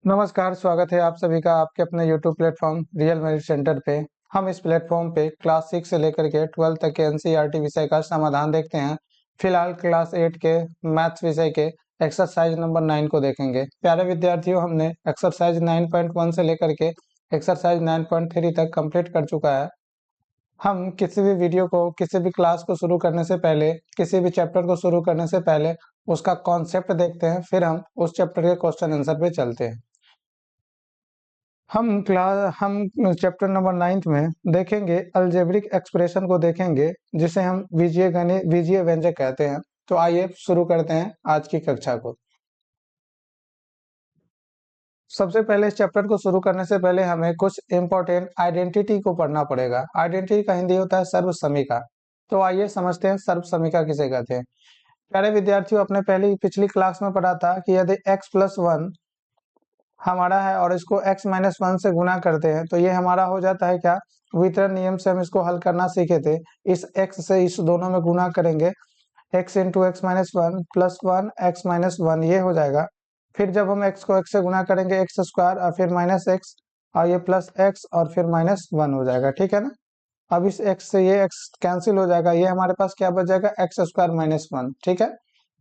नमस्कार, स्वागत है आप सभी का आपके अपने YouTube platform real merit centre पे। हम इस प्लेटफॉर्म पे क्लास 6 से लेकर के 12 तक के एनसीईआरटी विषय का समाधान देखते हैं। फिलहाल क्लास 8 के मैथ्स विषय के एक्सरसाइज नंबर 9 को देखेंगे। प्यारे विद्यार्थियों, हमने एक्सरसाइज 9.1 से लेकर के एक्सरसाइज 9.3 तक कंप्लीट कर चुका है। हम किसी भी वीडियो को, किसी भी क्लास को शुरू करने से पहले, किसी भी चैप्टर को शुरू करने से पहले उसका कॉन्सेप्ट देखते हैं, फिर हम उस चैप्टर के क्वेश्चन आंसर पे चलते हैं। हम चैप्टर नंबर 9 में देखेंगे अलजेब्रिक एक्सप्रेशन को देखेंगे, जिसे हम बीजीय व्यंजक कहते हैं। तो आइए शुरू करते हैं आज की कक्षा को। सबसे पहले इस चैप्टर को शुरू करने से पहले हमें कुछ इंपॉर्टेंट आइडेंटिटी को पढ़ना पड़ेगा। आइडेंटिटी का हिंदी होता है सर्वसमीका। तो आइए समझते हैं सर्वसमीका किसे कहते हैं। प्यारे विद्यार्थियों, अपने पिछली क्लास में पढ़ा था कि यदि x+1 हमारा है और इसको x-1 से गुना करते हैं तो ये हमारा हो जाता है क्या, वितरण नियम से हम इसको हल करना सीखे थे। इस x से इस दोनों में गुना करेंगे, x into x-1 plus 1 x-1 ये हो जाएगा। फिर जब हम x को x से गुना करेंगे x स्क्वायर और फिर माइनस x और ये प्लस x और फिर -1 हो जाएगा, ठीक है ना। अब इस x से ये x कैंसिल हो जाएगा, ये हमारे पास क्या बच जाएगा, x स्क्वायर -1, ठीक है।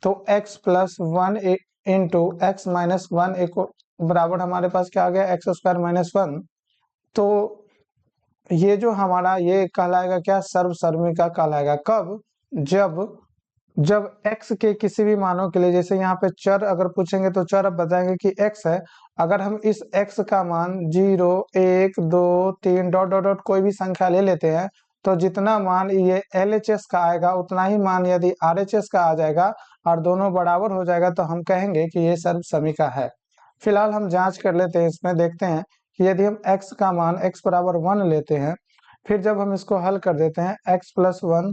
तो x+1 इंटू x-1 बराबर हमारे पास क्या आ गया, एक्स स्क्वायर -1। तो ये जो हमारा ये कहलाएगा क्या, सर्वसर्मिका कहलाएगा। कब? जब जब x के किसी भी मानों के लिए, जैसे यहाँ पे चर अगर पूछेंगे तो चर अब बताएंगे कि x है। अगर हम इस x का मान 0, 1, 2, 3 डॉट डॉट डॉट कोई भी संख्या ले लेते हैं, तो जितना मान ये LHS का आएगा उतना ही मान यदि RHS का आ जाएगा और दोनों बराबर हो जाएगा तो हम कहेंगे कि ये सर्वसमीका है। फिलहाल हम जांच कर लेते हैं, इसमें देखते हैं कि यदि हम x का मान x बराबर 1 लेते हैं, फिर जब हम इसको हल कर देते हैं x+1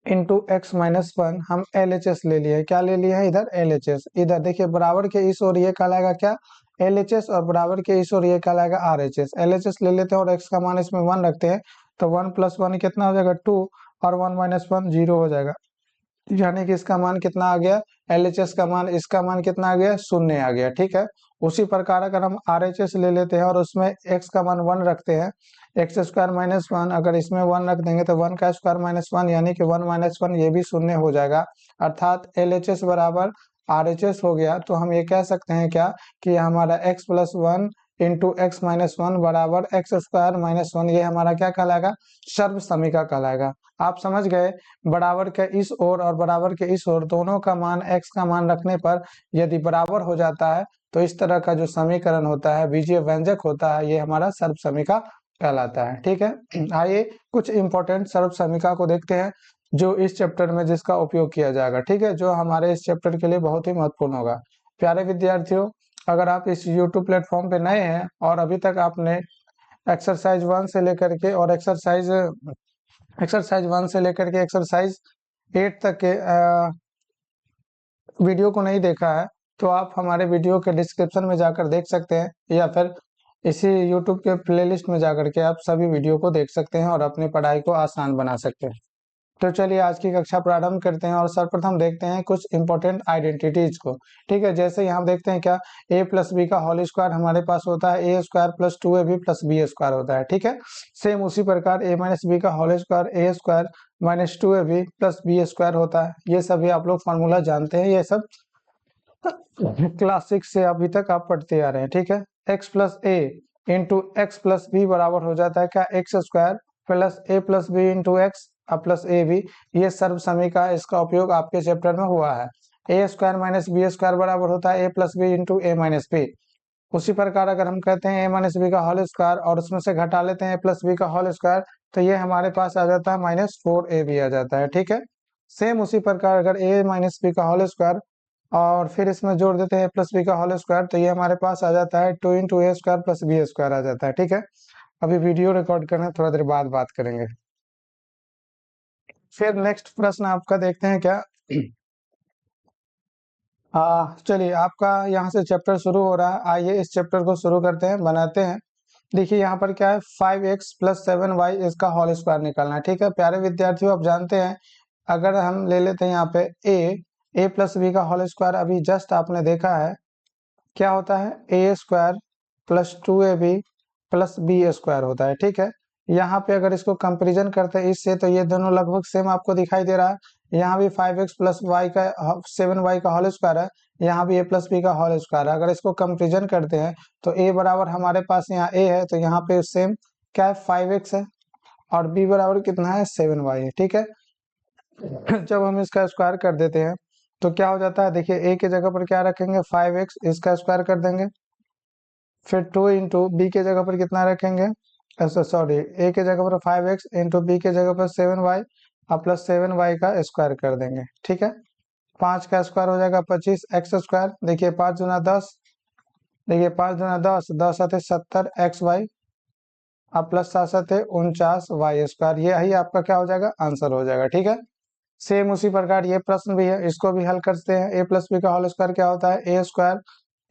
इंटू x-1, हम LHS ले लिए। क्या ले लिए हैं इधर, LHS। इधर देखिए बराबर के इस ओर ये कहलाएगा क्या, LHS, और बराबर के इस ओर ये कहलाएगा RHS। LHS ले लेते हैं और x का मान इसमें 1 रखते हैं, तो 1 + 1 कितना हो जाएगा, 2, और 1 - 1 0 हो जाएगा। यानी कि इसका मान कितना आ गया, LHS का मान, इसका मान कितना आ गया, 0 आ गया, ठीक है। उसी प्रकार अगर हम RHS ले लेते हैं और उसमें x का मान 1 रखते हैं, x स्क्वायर -1, अगर इसमें 1 रख देंगे तो 1 का स्क्वायर -1 यानी कि 1 - 1 ये भी 0 हो जाएगा। अर्थात LHS बराबर RHS हो गया। तो हम ये कह सकते हैं क्या, कि हमारा x+1 इंटू x-1 बराबर x स्क्वायर -1, ये हमारा क्या कहलाएगा, सर्वसमीका कहलाएगा। आप समझ गए। बराबर के इस ओर और बराबर के इस ओर दोनों का मान, x का मान रखने पर यदि बराबर हो जाता है तो इस तरह का जो समीकरण होता है, बीजीय व्यंजक होता है, ये हमारा सर्वसमीका कहलाता है, ठीक है। आइए कुछ इंपॉर्टेंट सर्वसमीका को देखते हैं जो इस चैप्टर में जिसका उपयोग किया जाएगा, ठीक है, जो हमारे इस चैप्टर के लिए बहुत ही महत्वपूर्ण होगा। प्यारे विद्यार्थियों, अगर आप इस यूट्यूब प्लेटफॉर्म पे नए हैं और अभी तक आपने एक्सरसाइज 1 से लेकर के और एक्सरसाइज 1 से लेकर के एक्सरसाइज 8 तक के वीडियो को नहीं देखा है, तो आप हमारे वीडियो के डिस्क्रिप्शन में जाकर देख सकते हैं, या फिर इसी यूट्यूब के प्लेलिस्ट में जाकर के आप सभी वीडियो को देख सकते हैं और अपनी पढ़ाई को आसान बना सकते हैं। तो चलिए आज की कक्षा प्रारंभ करते हैं और सर्वप्रथम देखते हैं कुछ इंपॉर्टेंट आइडेंटिटीज को, ठीक है। जैसे यहाँ देखते हैं क्या, a+b का होल स्क्वायर हमारे पास होता है a² + 2ab + b² होता है, ठीक है। सेम उसी प्रकार a - b का whole square a² - 2ab + b² होता है। ये सभी आप लोग फार्मूला जानते हैं, ये सब क्लास 6 से अभी तक आप पढ़ते आ रहे हैं, ठीक है। x+a इंटू x+b बराबर हो जाता है क्या, x² plus a+b into x plus ab। ये सर्वसमीका, इसका उपयोग आपके चैप्टर में हुआ है। a² - b² बराबर होता है a+b इंटू a-b। उसी प्रकार अगर हम कहते हैं a - b का होल स्क्वायर और उसमें से घटा लेते हैं a+b का होल स्क्वायर, तो ये हमारे पास आ जाता है -4ab आ जाता है, ठीक है। सेम उसी प्रकार अगर a - b का होल स्क्वायर और फिर इसमें जोड़ देते हैं a+b का होल स्क्वायर, तो ये हमारे पास आ जाता है 2 इंटू a² + b² आ जाता है, ठीक है। अभी वीडियो रिकॉर्ड करना, थोड़ा देर बाद बात करेंगे। फिर नेक्स्ट प्रश्न आपका देखते हैं क्या, चलिए आपका यहाँ से चैप्टर शुरू हो रहा है। आइए इस चैप्टर को शुरू करते हैं, बनाते हैं। देखिए यहाँ पर क्या है, 5x + 7y इसका होल स्क्वायर निकालना है, ठीक है। प्यारे विद्यार्थियों, आप जानते हैं, अगर हम ले लेते हैं यहाँ पे a+ b का होल स्क्वायर, अभी जस्ट आपने देखा है क्या होता है, A square plus 2ab plus B square होता है, ठीक है। यहाँ पे अगर इसको कंपेरिजन करते हैं इससे, तो ये दोनों लगभग सेम आपको दिखाई दे रहा है। यहाँ भी 5x प्लस वाई का 7y का होल स्क्वायर है, यहाँ भी a प्लस बी का होल स्क्वायर है। अगर इसको कंपेरिजन करते हैं तो a बराबर हमारे पास यहाँ a है, तो यहाँ पे सेम क्या है, 5x है, और b बराबर कितना है, 7y है, ठीक है। जब हम इसका स्क्वायर कर देते हैं तो क्या हो जाता है, देखिए a की जगह पर क्या रखेंगे, 5x, इसका स्क्वायर कर देंगे, फिर 2 इंटू बी के जगह पर कितना रखेंगे, सॉरी, ए के जगह पर 5x इंटू बी के जगह पर 7y और प्लस 7y का स्क्वायर कर देंगे, ठीक है। 5 का स्क्वायर हो जाएगा 25 एक्स स्क्वायर, देखिए 5 गुना 10, देखिए 5 गुना 10, 10 आते 70 एक्स वाई और प्लस 7 सात 49 वाई स्क्वायर, ये ही आपका क्या हो जाएगा, आंसर हो जाएगा, ठीक है। सेम उसी प्रकार ये प्रश्न भी है, इसको भी हल करते हैं। ए प्लस बी का होल स्क्वायर क्या होता है, A square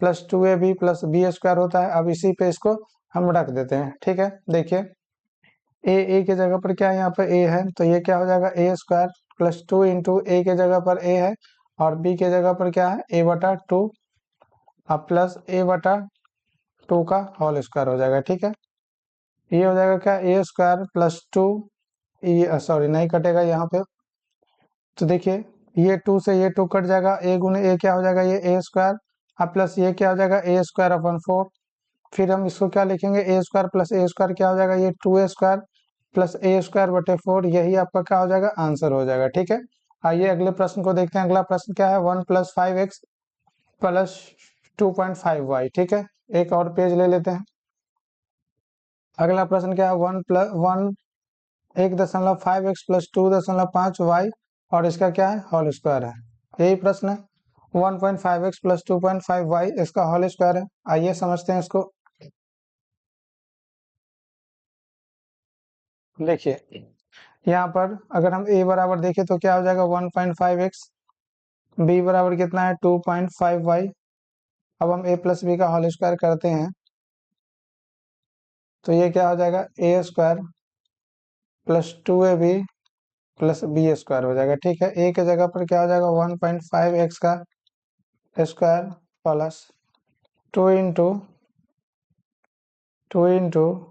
plus 2ab plus B square होता है। अब इसी पे इसको हम रख देते हैं, ठीक है। देखिए ए की जगह पर क्या है, यहाँ पर ए है, तो ये क्या हो जाएगा, ए स्क्वायर प्लस 2 इंटू ए के जगह पर ए है और बी के जगह पर क्या है, ए बटा 2 और प्लस ए बटा 2 का होल स्क्वायर हो जाएगा, ठीक है। ये हो जाएगा क्या, ए स्क्वायर प्लस 2, ये सॉरी नहीं कटेगा यहाँ पे, तो देखिए ये 2 से ये 2 कट जाएगा, ए गुने ए क्या हो जाएगा, ये ए स्क्वायर अब प्लस ये क्या हो जाएगा, ए स्क्वायर अपन 4। फिर हम इसको क्या लिखेंगे, ए स्क्वायर प्लस ए स्क्वायर क्या हो जाएगा, ये 2a स्क्वायर प्लस ए स्क्वायर बटे 4, यही आपका क्या हो जाएगा, आंसर हो जाएगा, ठीक है। आइए अगले प्रश्न को देखते हैं। अगला प्रश्न क्या है, 1 प्लस 5x प्लस 2.5y, ठीक है। एक और पेज ले लेते हैं। अगला प्रश्न क्या है, 1.5x प्लस 2.5y और इसका क्या है, होल स्क्वायर है, यही प्रश्न है। 1.5x प्लस 2.5y इसका होल स्क्वायर है। आइए समझते हैं इसको। देखिए यहाँ पर अगर हम a बराबर देखें तो क्या हो जाएगा, 1.5x, b बराबर कितना है, 2.5y। अब हम a प्लस बी का होल स्क्वायर करते हैं तो ये क्या हो जाएगा, A square plus 2ab plus B square हो जाएगा, ठीक है। a के जगह पर क्या हो जाएगा, 1.5x का square plus 2 into 2 into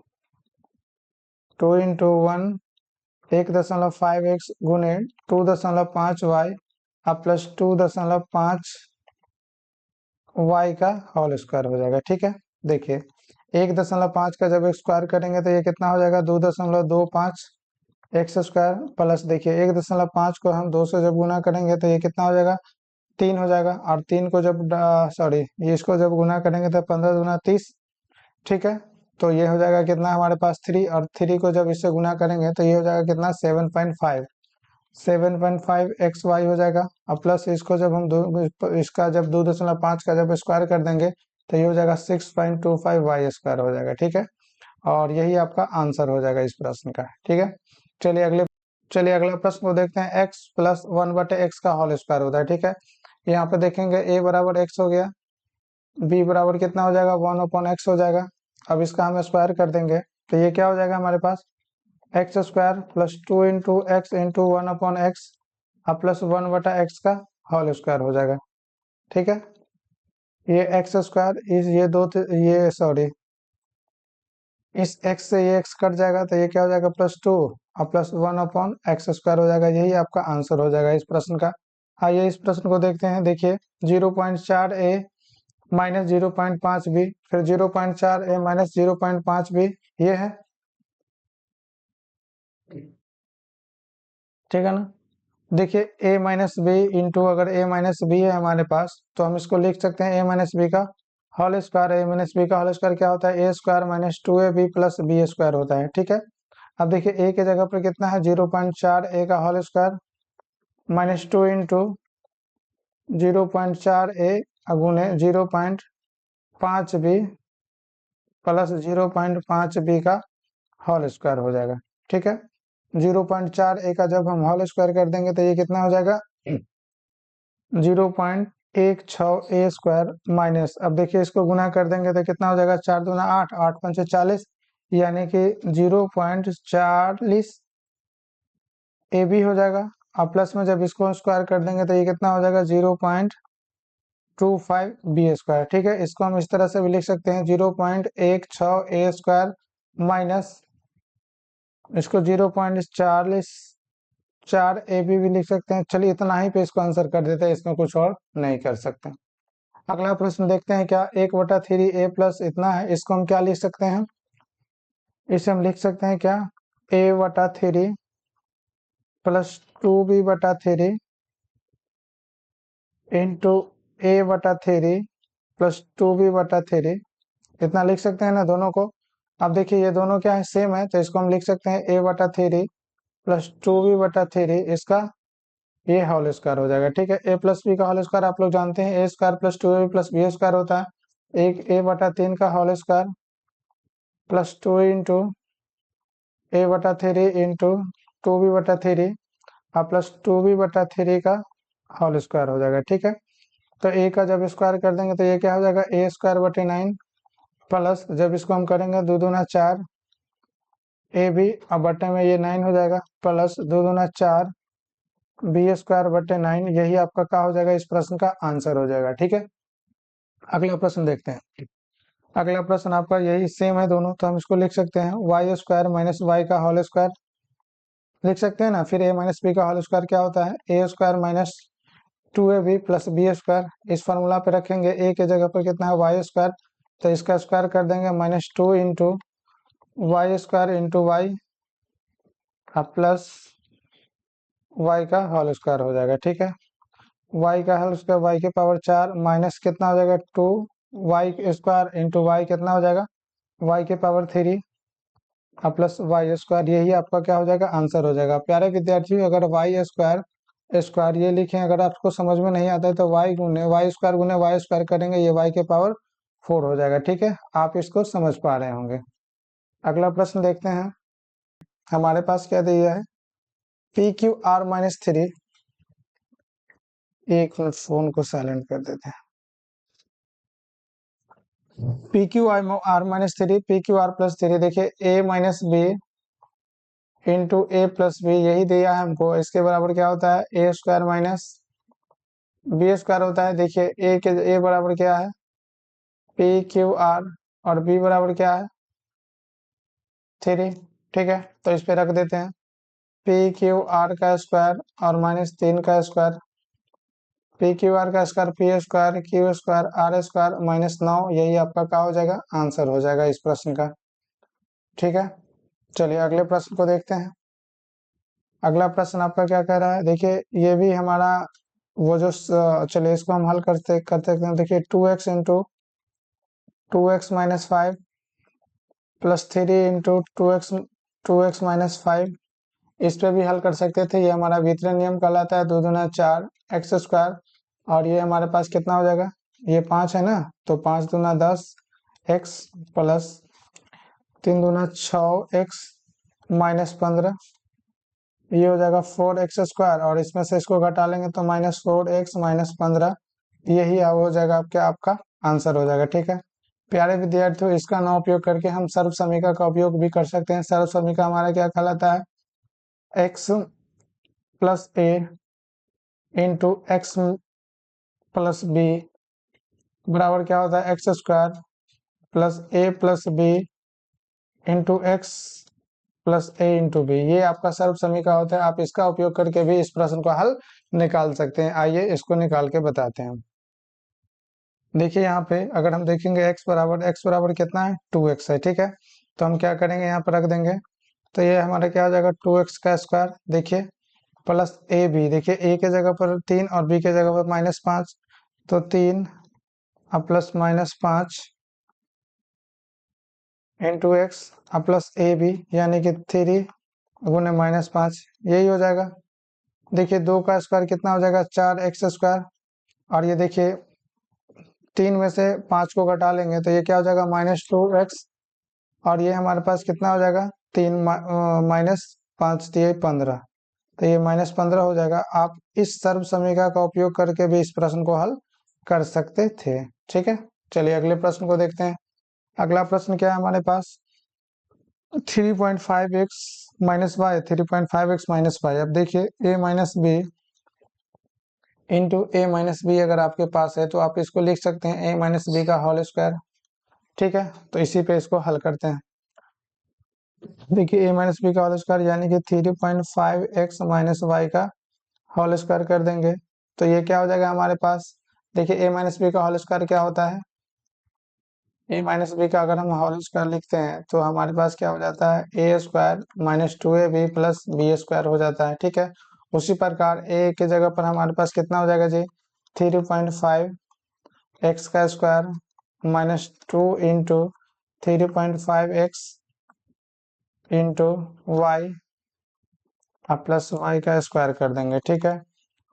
1 1.5x गुने 2.5y अब प्लस 2.5 y का होल स्क्वायर हो जाएगा, ठीक है। देखिए 1.5 का जब स्क्वायर करेंगे तो ये कितना हो जाएगा, 2.25 एक्स स्क्वायर प्लस, देखिए 1.5 को हम 2 से जब गुना करेंगे तो ये कितना हो जाएगा, 3 हो जाएगा। और 3 को जब सॉरी ये इसको जब गुना करेंगे तो 15 दूना 30, ठीक है। तो ये हो जाएगा कितना हमारे पास 3, और 3 को जब इससे गुना करेंगे तो ये हो जाएगा कितना, 7.5 एक्स वाई हो जाएगा। अब प्लस इसको जब हम इसका जब 2.5 का जब स्क्वायर कर देंगे तो ये हो जाएगा 6.25 वाई स्क्वायर हो जाएगा, ठीक है। और यही आपका आंसर हो जाएगा इस प्रश्न का, ठीक है। चलिए अगला प्रश्न को देखते हैं। x प्लस 1/x का होल स्क्वायर होता है, ठीक है। यहाँ पे देखेंगे a बराबर x हो गया, b बराबर कितना हो जाएगा, 1/x हो जाएगा। अब इसका हम स्क्वायर कर देंगे तो ये क्या हो जाएगा हमारे पास, X square plus 2 into X into 1/x और प्लस 1/x का होल स्क्वायर हो जाएगा, ठीक है। ये एक्स स्क्वायर इस ये ये सॉरी इस x से ये x कट जाएगा तो ये क्या हो जाएगा, प्लस 2 और प्लस 1/x स्क्वायर हो जाएगा, यही आपका आंसर हो जाएगा इस प्रश्न का। आइए इस प्रश्न को देखते हैं। देखिए 0.4a माइनस 0.5b, फिर 0.4a माइनस 0.5b, ये है, ठीक है ना। देखिए a माइनस बी इंटू, अगर a माइनस बी है हमारे पास तो हम इसको लिख सकते हैं a माइनस बी का whole square. a minus B का होल स्क्वायर क्या होता है, a square minus 2ab plus B square होता है, ठीक है। अब देखिए a के जगह पर कितना है, 0.4a का whole square minus 2 into 0.4a गुने 0.5b प्लस 0.5b का होल स्क्वायर हो जाएगा, ठीक है। 0.4a का जब हम होल स्क्वायर कर देंगे तो ये कितना हो जाएगा, 0.16a स्क्वायर माइनस, अब देखिए इसको गुना कर देंगे तो कितना हो जाएगा, 4 दूना 8, 8 पंचे 40, यानी कि 0.40 ab हो जाएगा। और प्लस में जब इसको स्क्वायर कर देंगे तो ये कितना हो जाएगा, 0.25b²। ठीक है, इसको हम इस तरह से भी लिख सकते हैं 0.16a² माइनस इसको 0.44 भी लिख सकते हैं। चलिए इतना ही पे इसको आंसर कर देते हैं, इसमें कुछ और नहीं कर सकते। अगला प्रश्न देखते हैं क्या 1/3a प्लस इतना है, इसको हम क्या लिख सकते हैं, इसे हम लिख सकते हैं क्या a/3 plus 2b/3 into a/3 plus 2b/3 इतना लिख सकते हैं ना दोनों को। अब देखिए ये दोनों क्या है, सेम है, तो इसको हम लिख सकते हैं a/3 प्लस 2b/3 इसका ये होल स्क्वायर हो जाएगा। ठीक है, a प्लस बी का होल स्क्वायर आप लोग जानते हैं a² plus 2ab plus b² होता है। एक a/3 का whole square plus 2 into a/3 into 2b/3 और प्लस 2b/3 का होल स्क्वायर हो जाएगा। ठीक है, तो a का जब स्क्वायर कर देंगे तो ये क्या हो जाएगा a²/9 प्लस जब इसको हम करेंगे 2 दूना 4 ए बी और बट्टे में ये 9 हो जाएगा प्लस 2 दूना 4 b²/9 यही आपका क्या हो जाएगा, इस प्रश्न का आंसर हो जाएगा। ठीक है, अगला प्रश्न देखते हैं। अगला प्रश्न आपका यही सेम है दोनों, तो हम इसको लिख सकते हैं y² माइनस वाई का होल स्क्वायर लिख सकते हैं ना। फिर a माइनस बी का होल स्क्वायर क्या होता है a² minus 2ab plus b²। इस फॉर्मूला पे रखेंगे a के जगह पर कितना है y², तो इसका स्क्वायर कर देंगे -2 into y² into Y plus y का होल स्क्वायर हो जाएगा। ठीक है, y का होल स्क्वायर y के पावर 4 माइनस कितना हो जाएगा 2 y² इंटू वाई कितना हो जाएगा y के पावर 3 प्लस y²। यही आपका क्या हो जाएगा, आंसर हो जाएगा। प्यारे विद्यार्थियों, अगर y² ये लिखें, अगर आपको समझ में नहीं आता है तो y गुने y² करेंगे, ये y के पावर 4 हो जाएगा। ठीक है, आप इसको समझ पा रहे होंगे। अगला प्रश्न देखते हैं, हमारे पास क्या दिया है PQR-3। एक मिनट फोन को साइलेंट कर देते हैं। PQR-3 PQR+3 देखिए a minus B into A plus B यही दिया है हमको। इसके बराबर क्या होता है a² माइनस b² होता है। देखिए a बराबर क्या है PQR और b बराबर क्या है 3। ठीक है, तो इस पे रख देते हैं PQR का स्क्वायर और -3 का स्क्वायर, PQR का स्क्वायर p² q² r² -9 यही आपका क्या हो जाएगा, आंसर हो जाएगा इस प्रश्न का। ठीक है, चलिए अगले प्रश्न को देखते हैं। अगला प्रश्न आपका क्या कह रहा है, देखिए ये भी हमारा वो जो चलिए इसको हम हल करते हैं। देखिए 2x into 2x minus 5 plus 3 into 2x minus 5 इस पे भी हल कर सकते थे। ये हमारा वितरण नियम कहलाता है 2 दूना 4 x² और ये हमारे पास कितना हो जाएगा, ये 5 है ना, तो 5 दूना 10 x प्लस 3 दूना 6 x माइनस 15 ये हो जाएगा 4x² और इसमें से इसको घटा लेंगे तो -4x माइनस 15 यही हो जाएगा आपका आंसर हो जाएगा। ठीक है, प्यारे विद्यार्थियों, इसका ना उपयोग करके हम सर्व समीकरण का उपयोग भी कर सकते हैं। सर्व समीकरण हमारा क्या कहलाता है x plus a into x plus b बराबर क्या होता है x² plus a plus b into X plus a into B. ये आपका सर्व समीकरण होता है। आप इसका उपयोग करके भी इस प्रश्न को हल निकाल सकते हैं। आइए इसको निकाल के बताते हैं। देखिए यहाँ पे अगर हम देखेंगे x बराबर कितना है 2x है। ठीक है, तो हम क्या करेंगे यहाँ पर रख देंगे, तो ये हमारा क्या हो जाएगा 2x का स्क्वायर देखिए प्लस ए बी। देखिए a के जगह पर 3 और b के जगह पर -5, तो 3 और plus -5 into X plus A B यानी कि 3 गुने -5 यही हो जाएगा। देखिए 2 का स्क्वायर कितना हो जाएगा 4x² और ये देखिए 3 में से 5 को घटा लेंगे तो ये क्या हो जाएगा -2x और ये हमारे पास कितना हो जाएगा 3 -5 दिए 15, तो ये -15 हो जाएगा। आप इस सर्व समीकरण का उपयोग करके भी इस प्रश्न को हल कर सकते थे। ठीक है, चलिए अगले प्रश्न को देखते हैं। अगला प्रश्न क्या है हमारे पास 3.5x minus Y 3.5x minus Y. अब देखिए a minus B into A minus B अगर आपके पास है तो आप इसको लिख सकते हैं ए माइनस बी का होल स्क्वायर। ठीक है, तो इसी पे इसको हल करते हैं। देखिए ए माइनस बी का होल स्क्वायर यानी कि 3.5x माइनस वाई का होल स्क्वायर कर देंगे तो ये क्या हो जाएगा हमारे पास। देखिए ए माइनस बी का होल स्क्वायर क्या होता है, ए माइनस बी का अगर हम होल स्क्वायर लिखते हैं तो हमारे पास क्या हो जाता है, A square minus 2ab plus B square हो जाता है। ठीक है, उसी प्रकार ए की जगह पर हमारे पास कितना हो जाएगा जी, 3.5 एक्स का square minus 2 into 3.5 X into Y plus Y का स्क्वायर कर देंगे। ठीक है,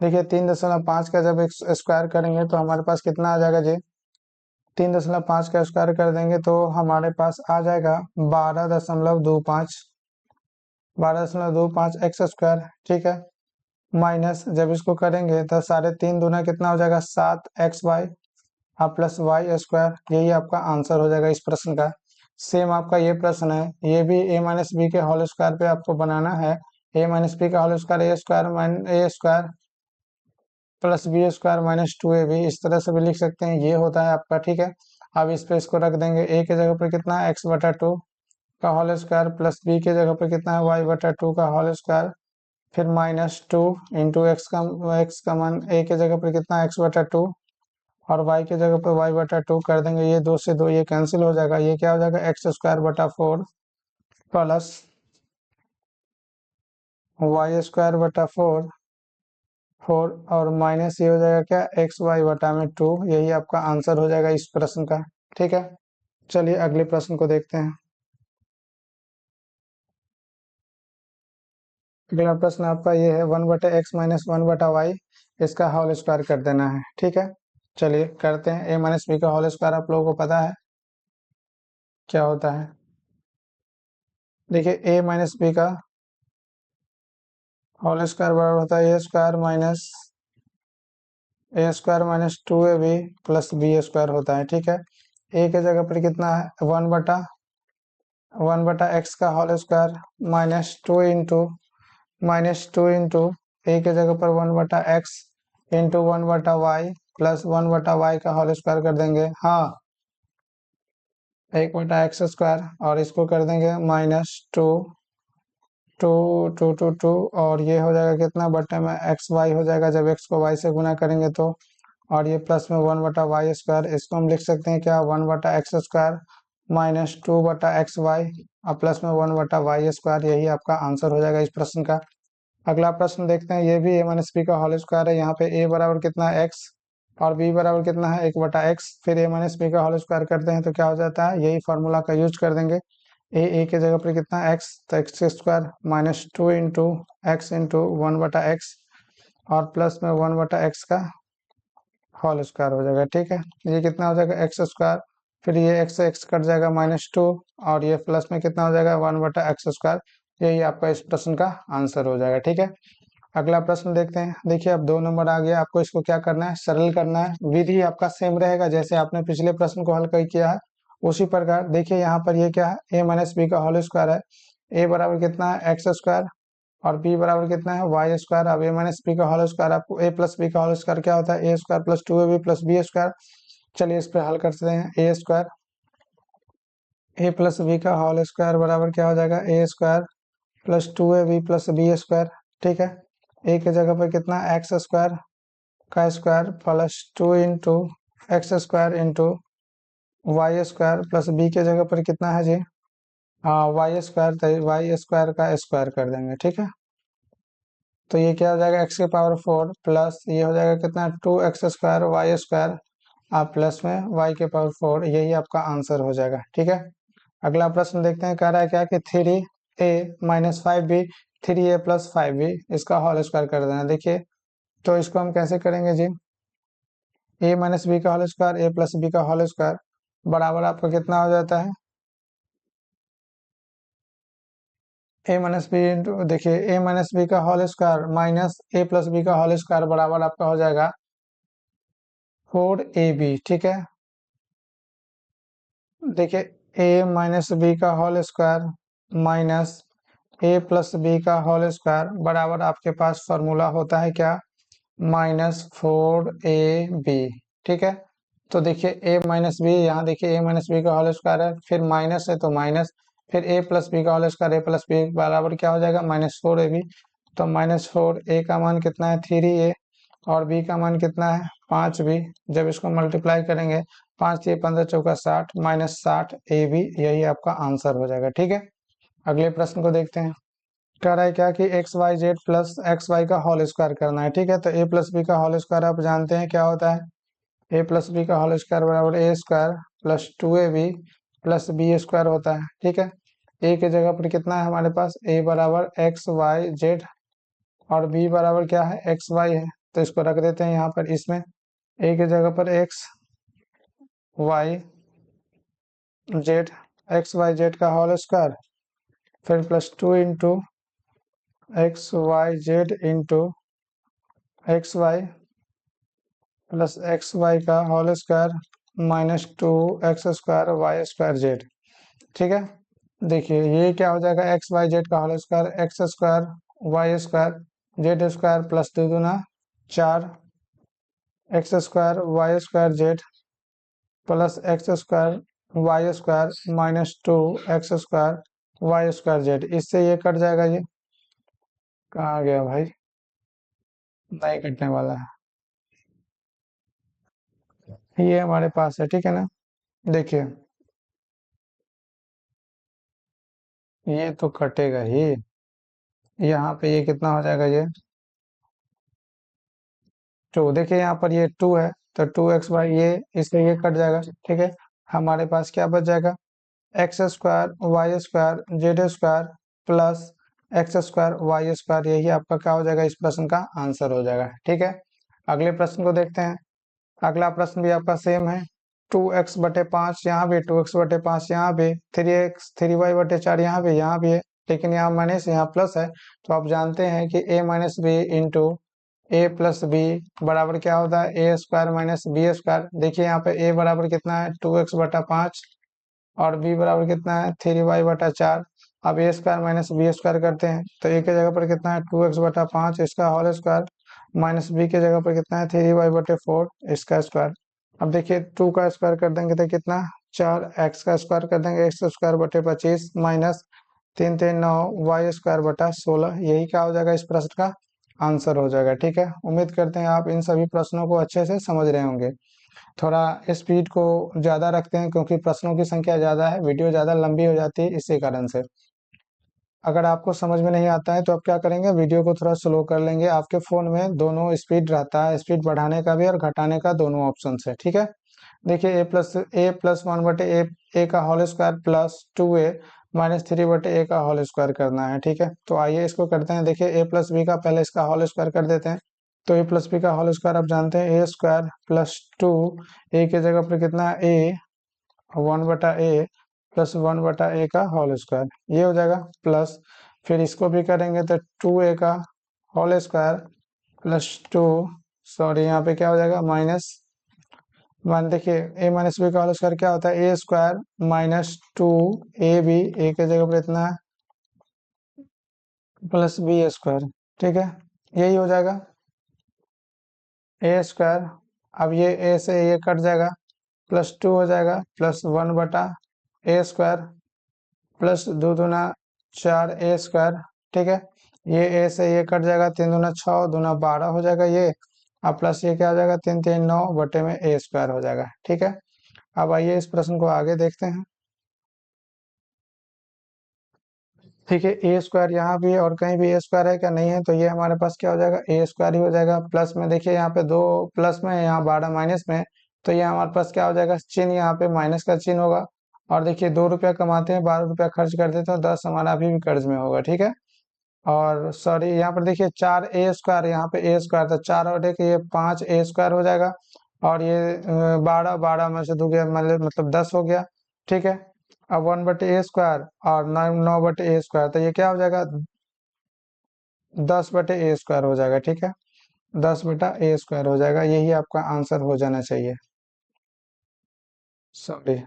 देखिए 3.5 का जब स्क्वायर करेंगे तो हमारे पास कितना आ जाएगा जी, 3.5 का स्क्वायर कर देंगे तो हमारे पास आ जाएगा 12.25 एक्स स्क्वायर। ठीक है, माइनस जब इसको करेंगे तो 3.5 दूना कितना हो जाएगा 7 X Y plus Y square, यही आपका आंसर हो जाएगा इस प्रश्न का। सेम आपका ये प्रश्न है, ये भी ए माइनस बी के होल स्क्वायर पे आपको बनाना है। ए माइनस बी का whole square A square plus B square minus 2ab इस तरह से भी लिख सकते हैं, ये होता है आपका। ठीक है, अब इस पे इसको रख देंगे, ए की जगह पर कितना है x/2 का होल स्क्वायर प्लस बी की जगह पर कितना है y/2 का होल स्क्वायर, फिर -2 इंटू एक्स का मान ए की जगह पर कितना है x/2 और y की जगह पर y/2 कर देंगे, ये 2 से 2 ये कैंसिल हो जाएगा, ये क्या हो जाएगा x²/4 प्लस y²/4 4 और माइनस ये हो जाएगा क्या xy/2, यही आपका आंसर हो जाएगा इस प्रश्न का। ठीक है, चलिए अगले प्रश्न को देखते हैं। अगला प्रश्न आपका ये है 1/x माइनस 1/y इसका होल स्क्वायर कर देना है। ठीक है, चलिए करते हैं। ए माइनस बी का होल स्क्वायर आप लोगों को पता है क्या होता है। देखिए ए माइनस बी का होल स्क्वायर बराबर होता है A square minus 2ab plus B square होता है। ठीक है, ए की जगह पर कितना है 1/x का whole square minus two into A की जगह पर 1/x into 1/y plus 1/y का होल स्क्वायर कर देंगे, हाँ 1/x² और इसको कर देंगे -2 और ये हो जाएगा कितना बटे में xy हो जाएगा जब x को y से गुना करेंगे तो, और ये प्लस में 1/y², इसको हम लिख सकते हैं क्या 1/x² -2/xy और प्लस में 1/y², यही आपका आंसर हो जाएगा इस प्रश्न का। अगला प्रश्न देखते हैं, ये भी ए माइनस बी का होल स्क्वायर है। यहाँ पे a बराबर कितना है x और b बराबर कितना है 1/x, फिर ए माइनस बी का होल स्क्वायर करते हैं तो क्या हो जाता है, यही फॉर्मूला का यूज कर देंगे। ए की जगह पर कितना है x, तो x² -2 into X into 1/x और प्लस में 1/x का होल स्क्वायर हो जाएगा। ठीक है, ये कितना हो जाएगा x², फिर ये x से x कट जाएगा -2 और ये प्लस में कितना हो जाएगा 1/x², यही आपका इस प्रश्न का आंसर हो जाएगा। ठीक है, अगला प्रश्न देखते हैं। देखिए अब 2 नंबर आ गया, आपको इसको क्या करना है, सरल करना है। विधि आपका सेम रहेगा जैसे आपने पिछले प्रश्न को हल किया है उसी प्रकार। देखिए यहाँ पर ये क्या है, ए माइनस बी का होल स्क्वायर है। ए बराबर कितना है x² और बी बराबर कितना है y²। अब ए माइनस बी का होल स्क्वायर, आपको ए प्लस बी का होल स्क्वायर क्या होता है a² plus 2ab plus b²। चलिए इस पे हल करते हैं। ए प्लस बी का होल स्क्वायर बराबर क्या हो जाएगा a² plus 2ab plus b²। ठीक है, ए की जगह पर कितना x² का square plus 2 into x² into y² plus B की जगह पर कितना है जी, y² तो y² का स्क्वायर कर देंगे। ठीक है, तो ये क्या हो जाएगा x की पावर 4 प्लस ये हो जाएगा कितना 2x² y² आप प्लस में y के पावर 4, यही आपका आंसर हो जाएगा। ठीक है, अगला प्रश्न देखते हैं, कह रहा है क्या कि 3a minus 5b 3a plus 5b इसका होल स्क्वायर कर देना। देखिए तो इसको हम कैसे करेंगे जी, ए माइनस बी का होल स्क्वायर ए प्लस बी का होल स्क्वायर बराबर आपका कितना हो जाता है ए माइनस बी इंटू, देखिए ए माइनस बी का होल स्क्वायर माइनस ए प्लस बी का होल स्क्वायर बराबर आपका हो जाएगा 4ab। ठीक है, देखिए ए माइनस बी का होल स्क्वायर माइनस ए प्लस बी का होल स्क्वायर बराबर आपके पास फॉर्मूला होता है क्या -4ab, ठीक है। तो देखिए a माइनस बी, यहाँ देखिए a माइनस बी का होल स्क्वायर है, फिर माइनस है तो माइनस, फिर a प्लस बी का whole square, a plus B बराबर क्या हो जाएगा, -4ab। तो -4 a का मान कितना है 3a, और b का मान कितना है 5b। जब इसको मल्टीप्लाई करेंगे 5 × 15 = 60, -60ab, यही आपका आंसर हो जाएगा, ठीक है। अगले प्रश्न को देखते हैं। कह रहा है क्या कि X Y Z plus X Y का होल स्क्वायर करना है, ठीक है। तो ए प्लस बी का होल स्क्वायर आप जानते हैं क्या होता है, ए प्लस बी का होल स्क्वायर बराबर A square plus 2ab plus B square होता है, ठीक है। ए की जगह पर कितना है हमारे पास, ए बराबर एक्स वाई जेड, और बी बराबर क्या है, एक्स वाई है। तो इसको रख देते हैं यहाँ पर, इसमें ए की जगह पर X Y Z, X Y Z का होल स्क्वायर, फिर plus 2 into X Y Z into X Y plus X Y का whole square -2 x² Y square Z, ठीक है। देखिए ये क्या हो जाएगा, एक्स वाई जेड का whole square x² Y square Z square plus 2 दूना 4 x² Y square Z plus x² Y square -2 x² Y square Z. इससे ये कट जाएगा, ये कहाँ गया भाई, नहीं कटने वाला है, ये हमारे पास है, ठीक है ना। देखिए ये तो कटेगा ही, यहाँ पे ये कितना हो जाएगा, ये 2। देखिए यहाँ पर ये 2 है, तो 2x/, ये इससे ये कट जाएगा, ठीक है। हमारे पास क्या बच जाएगा, x² Y square Z square plus x² Y square, यही आपका क्या हो जाएगा, इस प्रश्न का आंसर हो जाएगा, ठीक है। अगले प्रश्न को देखते हैं। अगला प्रश्न भी आपका सेम है, 2x/5 यहाँ भी, 2x/5 यहाँ भी, 3y/4 यहाँ भी है, लेकिन यहाँ माइनस यहाँ प्लस है। तो आप जानते हैं कि a minus B into A plus B बराबर क्या होता है, A square minus B square. देखिए यहाँ पे a बराबर कितना है 2x/5, और b बराबर कितना है 3y/4। अब ए स्क्वायर माइनस बी स्क्वायर करते हैं, तो a की जगह पर कितना है 2x/5 इसका होल स्क्वायर, माइनस बी की जगह पर कितना है 3y/4 इसका स्क्वायर। अब देखिए 2 का स्क्वायर कर देंगे तो कितना, 4 x का स्क्वायर कर देंगे x² / 25 माइनस 3×3 = 9 y² / 16, यही क्या हो जाएगा, इस प्रश्न का आंसर हो जाएगा, ठीक है। उम्मीद करते हैं आप इन सभी प्रश्नों को अच्छे से समझ रहे होंगे। थोड़ा स्पीड को ज़्यादा रखते हैं क्योंकि प्रश्नों की संख्या ज़्यादा है, वीडियो ज़्यादा लंबी हो जाती है इसी कारण से। अगर आपको समझ में नहीं आता है तो आप क्या करेंगे, वीडियो को थोड़ा स्लो कर लेंगे। आपके फ़ोन में दोनों स्पीड रहता है, स्पीड बढ़ाने का भी और घटाने का, दोनों ऑप्शन है, ठीक है। देखिए a+ 1/a, a का whole square plus 2a minus 3/a का होल स्क्वायर करना है, ठीक है। तो आइए इसको करते हैं। देखिए a प्लस बी का पहले इसका होल स्क्वायर कर देते हैं। तो a प्लस बी का होल स्क्वायर आप जानते हैं a² प्लस 2, a की जगह पर कितना है a 1/a प्लस 1/a का होल स्क्वायर, ये हो जाएगा प्लस, फिर इसको भी करेंगे तो 2a का होल स्क्वायर प्लस 2, सॉरी यहाँ पे क्या हो जाएगा माइनस, मान देखिए a माइनस बी का होल स्क्वायर क्या होता है, a² माइनस 2ab, a की जगह पर इतना है प्लस b², ठीक है। यही हो जाएगा a²। अब ये a से ये कट जाएगा, प्लस 2 हो जाएगा प्लस 1/a² प्लस 2 दूना 4a², ठीक है। ये a से ये कट जाएगा, 3 दूना 6 दूना 12 हो जाएगा ये, अब प्लस ये क्या हो जाएगा 3×3 = 9 बटे में a² हो जाएगा, ठीक है। अब आइए इस प्रश्न को आगे देखते हैं। ठीक है, a² यहाँ भी है और कहीं भी a² है क्या, नहीं है, तो ये हमारे पास क्या हो जाएगा a² ही हो जाएगा। प्लस में देखिए यहाँ पे 2 प्लस में, यहाँ 12 माइनस में, तो ये हमारे पास क्या हो जाएगा, चिन्ह यहाँ पे माइनस का चिन्ह होगा। और देखिए 2 रुपया कमाते हैं, 12 रुपया खर्च कर देते हैं, 10 हमारा अभी भी कर्ज में होगा, ठीक है। और सॉरी यहाँ पर देखिए 4a², यहाँ पे a², तो 4 और एक ये 5a² हो जाएगा, और ये 12 12 में से 2 गया, मतलब 10 हो गया, ठीक है। अब 1/a² और 9/a², तो ये क्या हो जाएगा 10/a² हो जाएगा, ठीक है। 10/a² हो जाएगा, यही आपका आंसर हो जाना चाहिए, सॉरी।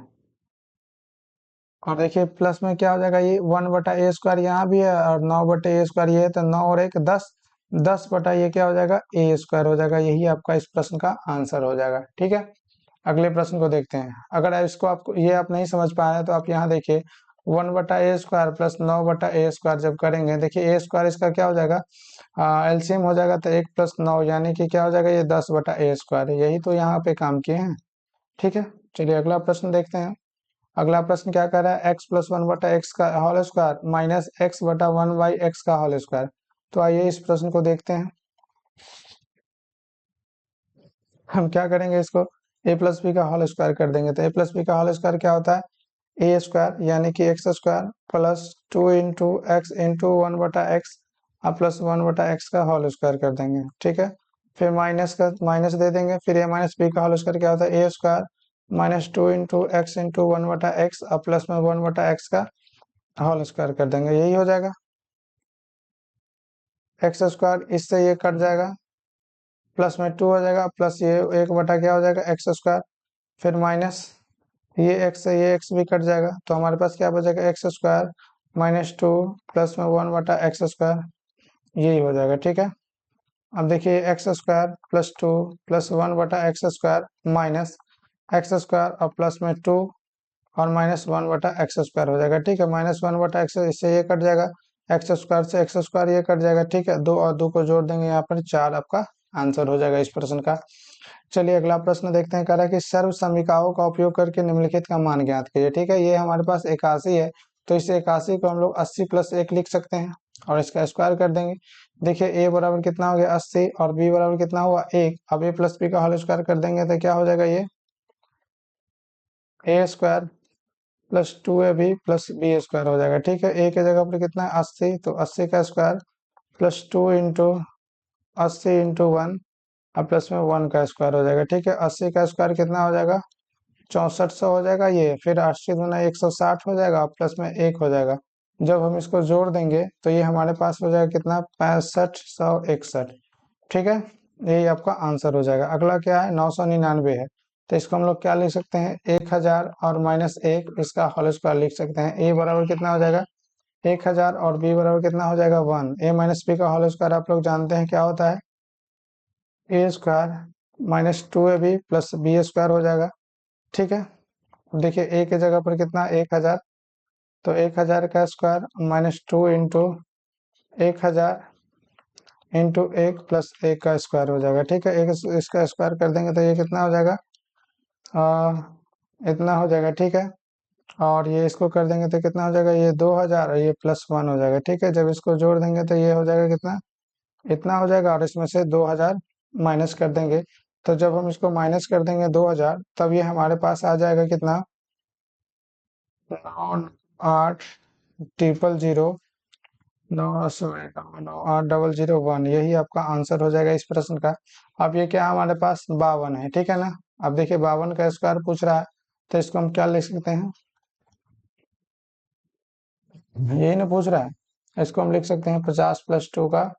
और देखिए प्लस में क्या हो जाएगा, ये 1/a² यहाँ भी है और 9/a² ये है, तो 9 और 1 10, 10 बटा ये क्या हो जाएगा, ए स्क्वायर हो जाएगा। यही आपका इस प्रश्न का आंसर हो जाएगा। ठीक है, अगले प्रश्न को देखते हैं। अगर इसको आपको ये आप नहीं समझ पा रहे हैं तो आप यहाँ देखिए, 1/a² प्लस 9/a² जब करेंगे, देखिए ए स्क्वायर इसका क्या हो जाएगा, एलसीएम हो जाएगा, तो 1 + 9 यानी कि क्या हो जाएगा, ये 10/a²। यही तो यहाँ पे काम किए हैं। ठीक है, चलिए अगला प्रश्न देखते हैं। अगला प्रश्न क्या कर रहा है, x+1/x का होल स्क्वायर माइनस x/1/x का होल स्क्वायर। तो आइए इस प्रश्न को देखते हैं। हम क्या करेंगे, इसको a प्लस बी का होल स्क्वायर कर देंगे। तो a प्लस बी का होल स्क्वायर क्या होता है, ए स्क्वायर यानी कि x² प्लस 2 × x × 1/x और प्लस 1/x का होल स्क्वायर कर देंगे। ठीक है, फिर माइनस का माइनस दे देंगे, फिर a माइनस बी का होल स्क्वायर क्या होता है, a² माइनस 2 × x × 1/x और प्लस में 1/x का होल स्क्वायर कर देंगे। यही हो जाएगा, x² इससे ये कट जाएगा, प्लस में 2 हो जाएगा, प्लस ये 1 बटा क्या हो जाएगा, x², फिर माइनस ये x से ये x भी कट जाएगा, तो हमारे पास क्या बचेगा, x² माइनस 2 प्लस में 1/x²। यही हो जाएगा। ठीक है, अब देखिए x² plus 2 plus 1/x² minus x² और प्लस में 2 और माइनस 1/x² हो जाएगा। ठीक है, माइनस 1/x इससे ये कट जाएगा, x² से x² ये कट जाएगा। ठीक है, 2 और 2 को जोड़ देंगे, यहाँ पर 4 आपका आंसर हो जाएगा इस प्रश्न का। चलिए अगला प्रश्न देखते हैं। कह रहा है कि सर्व समीकरणों का उपयोग करके निम्नलिखित का मान ज्ञात कीजिए। ठीक है, ये हमारे पास 81 है, तो इस 81 को हम लोग 80 + 1 लिख सकते हैं और इसका स्क्वायर कर देंगे। देखिए a बराबर कितना हो गया, 80, और b बराबर कितना हुआ, 1। अब a प्लस बी का होल स्क्वायर कर देंगे तो क्या हो जाएगा, ये a² plus 2ab plus b² हो जाएगा। ठीक है, a के जगह पर कितना है, 80, तो 80 का स्क्वायर प्लस 2 × 80 × 1 और प्लस में 1 का स्क्वायर हो जाएगा। ठीक है, 80 का स्क्वायर कितना हो जाएगा, 6400 हो जाएगा। ये फिर 80 दूना 160 हो जाएगा, प्लस में 1 हो जाएगा। जब हम इसको जोड़ देंगे तो ये हमारे पास हो जाएगा कितना, 6561। ठीक है, यही आपका आंसर हो जाएगा। अगला क्या है, 999 है, तो इसको हम लोग क्या लिख सकते हैं, 1000 और माइनस 1 इसका होल स्क्वायर लिख सकते हैं। ए बराबर कितना हो जाएगा, 1000 और बी बराबर कितना हो जाएगा, 1। ए माइनस बी का होल स्क्वायर आप लोग जानते हैं क्या होता है, a² minus 2ab plus b² हो जाएगा। ठीक है, देखिए a के जगह पर कितना, 1000, तो 1000 का स्क्वायर माइनस 2 × 1000 इंटू 1 प्लस 1 का स्क्वायर हो जाएगा। ठीक है, एक इसका स्क्वायर कर देंगे तो ये कितना हो जाएगा, इतना हो जाएगा। ठीक है, और ये इसको कर देंगे तो कितना हो जाएगा, ये 2000 और ये प्लस 1 हो जाएगा। ठीक है, जब इसको जोड़ देंगे तो ये हो जाएगा कितना, इतना हो जाएगा, और इसमें से 2000 माइनस कर देंगे। तो जब हम इसको माइनस कर देंगे 2000, तब ये हमारे पास आ जाएगा कितना, 98000 98001। यही आपका आंसर हो जाएगा इस प्रश्न का। अब ये क्या हमारे पास 52 है। ठीक है ना, अब देखिए 52 का स्क्वायर पूछ रहा है, तो इसको हम क्या लिख सकते हैं, यही ना पूछ रहा है, इसको हम लिख सकते हैं 50 + 2 का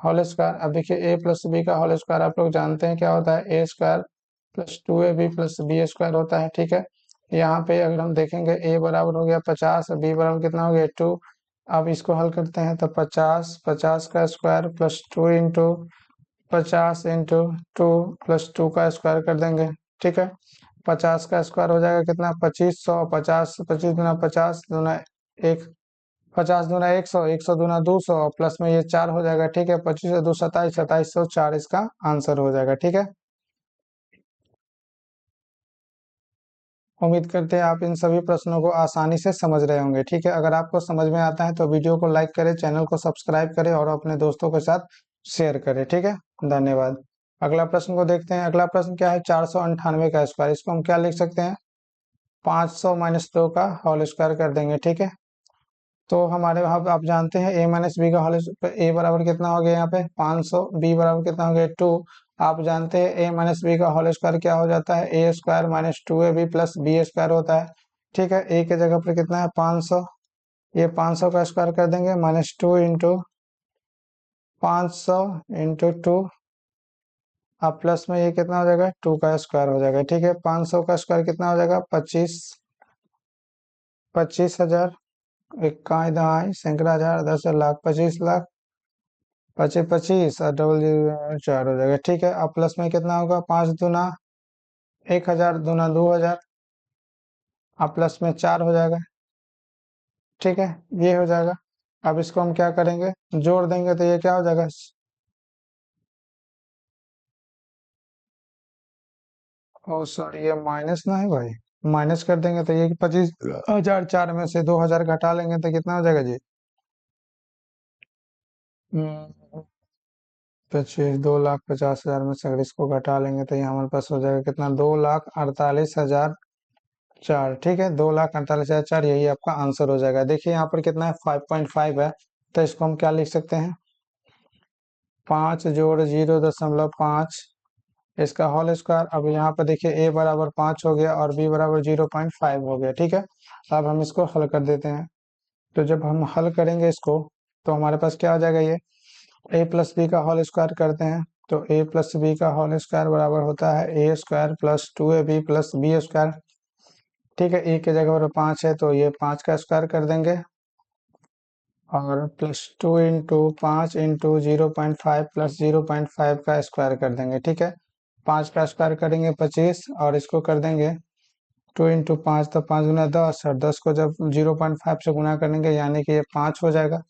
होल स्क्वायर। अब देखिए a प्लस बी का होल स्क्वायर आप लोग जानते हैं क्या होता है, a² plus 2ab plus b² होता है। ठीक है, यहाँ पे अगर हम देखेंगे a बराबर हो गया 50 और b बराबर कितना हो गया, 2। अब इसको हल करते हैं तो 50 का स्क्वायर प्लस 2 × 50 × 2 प्लस 2 का स्क्वायर कर देंगे। ठीक है, 50 का स्क्वायर हो जाएगा कितना, 2500, 50 25 दूना 50 दूना 1, 50 दूना 100, 100 दूना 200 और प्लस में ये 4 हो जाएगा। ठीक है, 25 से 2 27, 2704 इसका आंसर हो जाएगा। ठीक है, उम्मीद करते हैं आप इन सभी प्रश्नों को आसानी से समझ रहे होंगे। ठीक है, अगर आपको समझ में आता है तो वीडियो को लाइक करें, चैनल को सब्सक्राइब करें और अपने दोस्तों के साथ शेयर करें। ठीक है, धन्यवाद। अगला प्रश्न को देखते हैं। अगला प्रश्न क्या है, 498 का स्क्वायर। इसको हम क्या लिख सकते हैं, 500 - 2 का होल स्क्वायर कर देंगे। ठीक है, तो हमारे वहाँ पे आप जानते हैं a माइनस बी का होल, a बराबर कितना हो गया, यहाँ पे 500, b बराबर कितना हो गया, 2। आप जानते हैं a माइनस बी का होल स्क्वायर क्या हो जाता है, a² minus 2ab plus b² होता है। ठीक है, a के जगह पर कितना है, 500, ये 500 का स्क्वायर कर देंगे, माइनस 2 × 500 × 2, अब प्लस में ये कितना हो जाएगा, 2 का स्क्वायर हो जाएगा। ठीक है, 500 का स्क्वायर कितना हो जाएगा, 25,000, 1 का 10 सैकड़ा हजार 10 लाख 25 लाख पचे 25 और डबल 4 हो जाएगा। ठीक है, अब प्लस में कितना होगा, 5 दूना 1000, दूना 2000, अब प्लस में 4 हो जाएगा। ठीक है, ये हो जाएगा। अब इसको हम क्या करेंगे, जोड़ देंगे तो ये क्या हो जाएगा। ओ सॉरी, ये माइनस ना है भाई, माइनस कर देंगे तो ये 25,000, 4 में से 2000 घटा लेंगे तो कितना हो जाएगा जी। 25, 2,50,000 में से अगर इसको घटा लेंगे तो ये हमारे पास हो जाएगा कितना, 2,48,004। ठीक है, 2,48,004, यही आपका आंसर हो जाएगा। देखिए यहाँ पर कितना है, 5.5 है। तो इसको हम क्या लिख सकते हैं, 5 जोड़ 0.5 इसका होल स्क्वायर। अब यहाँ पर देखिए a बराबर 5 हो गया और b बराबर 0.5 हो गया। ठीक है, अब हम इसको हल कर देते हैं। तो जब हम हल करेंगे इसको तो हमारे पास क्या हो जाएगा, ये a प्लस बी का होल स्क्वायर करते हैं। तो a प्लस बी का होल स्क्वायर बराबर होता है a square plus 2ab plus B square. ठीक है, a की जगह पर 5 है तो ये 5 का स्क्वायर कर देंगे और प्लस 2 इंटू 5 इंटू 0.5 प्लस 0.5 का स्क्वायर कर देंगे। ठीक है, 5 का स्क्वायर करेंगे 25 और इसको कर देंगे 2 इंटू 5, तो 5 गुना 10, और 10 को जब 0.5 से गुना करेंगे यानी कि ये 5 हो जाएगा।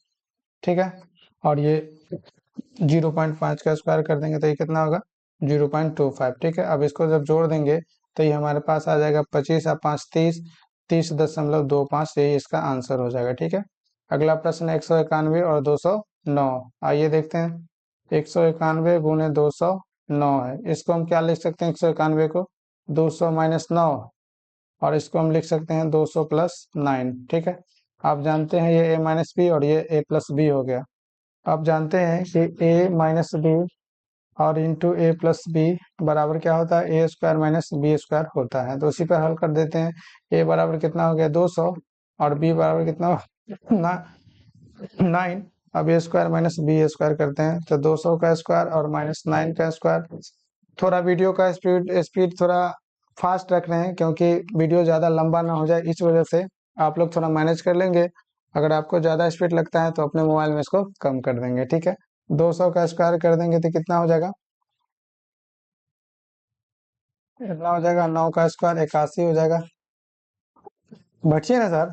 ठीक है, और ये 0.5 का स्क्वायर कर देंगे तो ये कितना होगा, 0.25। ठीक है, अब इसको जब जोड़ देंगे तो ये हमारे पास आ जाएगा 25 और 5 30, 30.25, यही इसका आंसर हो जाएगा। ठीक है, अगला प्रश्न 191 और 209। आइए देखते हैं। 191 गुने 209 है, इसको हम क्या लिख सकते हैं, 191 को 200 माइनस 9, और इसको हम लिख सकते हैं 200 प्लस 9। ठीक है, आप जानते हैं ये a माइनस बी और ये a प्लस बी हो गया। आप जानते हैं कि a माइनस बी और इंटू ए प्लस बी बराबर क्या होता है, A square minus B square होता है। तो उसी पर हल कर देते हैं। ए बराबर कितना हो गया, 200, और बी बराबर कितना ना 9। अब ए स्क्वायर माइनस बी स्क्वायर करते हैं तो 200 का स्क्वायर और माइनस 9 का स्क्वायर। थोड़ा वीडियो का स्पीड स्पीड थोड़ा फास्ट रख रहे हैं क्योंकि वीडियो ज़्यादा लंबा ना हो जाए, इस वजह से आप लोग थोड़ा मैनेज कर लेंगे। अगर आपको ज़्यादा स्पीड लगता है तो अपने मोबाइल में इसको कम कर देंगे। ठीक है, 200 का स्क्वायर कर देंगे तो कितना हो जाएगा, कितना हो जाएगा, 9 का स्क्वायर 81 हो जाएगा। बचिए ना सर,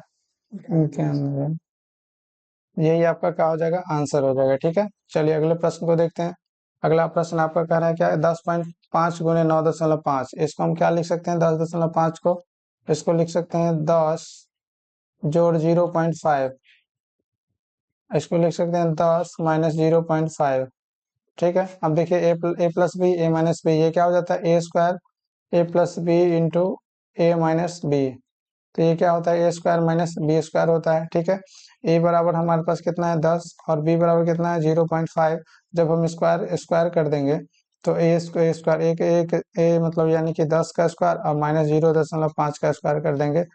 यही आपका क्या हो जाएगा, आंसर हो जाएगा। ठीक है, चलिए अगले प्रश्न को देखते हैं। अगला प्रश्न आपका कह रहा है क्या है, 10.5 गुने 9.5, इसको हम क्या लिख सकते हैं, 10.5 को इसको लिख सकते हैं 10 जोड़ 0.5, इसको लिख सकते हैं 10 माइनस 0.5। ठीक है, अब देखिए ए प्लस बी ए माइनस बी, ये क्या हो जाता है, A square A plus B into A minus B. तो ये क्या होता है, A square minus B square होता है। ठीक है, ए बराबर हमारे पास कितना है 10 और बी बराबर कितना है 0.5। जब हम स्क्वायर स्क्वायर कर देंगे तो ए स्क्वायर एक एक ए मतलब यानी कि 10 का स्क्वायर और माइनस 0.5 का स्क्वायर कर देंगे।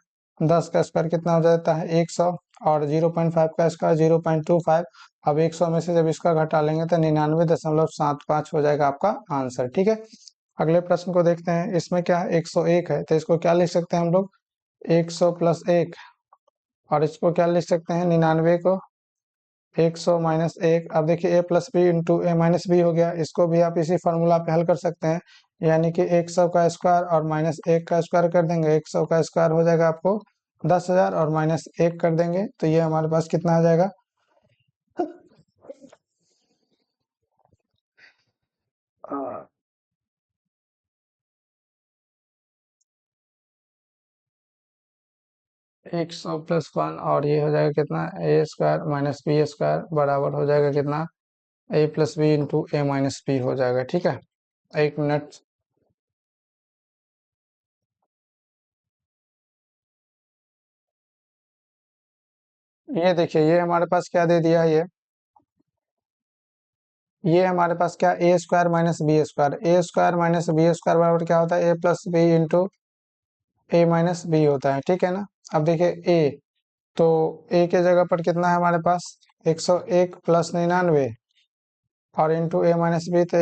10 का स्क्वायर कितना हो जाता है 100, और 0.5 का स्क्वायर 0.25। अब 100 में से जब इसका घटा लेंगे तो 99.75 हो जाएगा आपका आंसर। ठीक है, अगले प्रश्न को देखते हैं। इसमें क्या है, 101 है तो इसको क्या लिख सकते हैं हम लोग, 100 प्लस 1, और इसको क्या लिख सकते हैं, 99 को 100 माइनस 1। अब देखिए ए plus B into A minus B हो गया, इसको भी आप इसी फार्मूला पे हल कर सकते हैं। यानी कि 100 का स्क्वायर और माइनस 1 का स्क्वायर कर देंगे, 100 का स्क्वायर हो जाएगा आपको 10,000 और माइनस 1 कर देंगे तो ये हमारे पास कितना आ जाएगा, 100 प्लस 1, और ये हो जाएगा कितना, ए स्क्वायर माइनस बी स्क्वायर बराबर हो जाएगा कितना, ए plus B into A minus B हो जाएगा। ठीक है, 1 मिनट। ये देखिए ये हमारे पास क्या दे दिया है, ये हमारे पास क्या, ए square minus B square, A square minus B square बराबर क्या होता है, A plus B into A minus B होता है। ठीक है ना, अब देखिए ए, तो ए के जगह पर कितना है हमारे पास, 101 प्लस 99 और इंटू ए माइनस बी, तो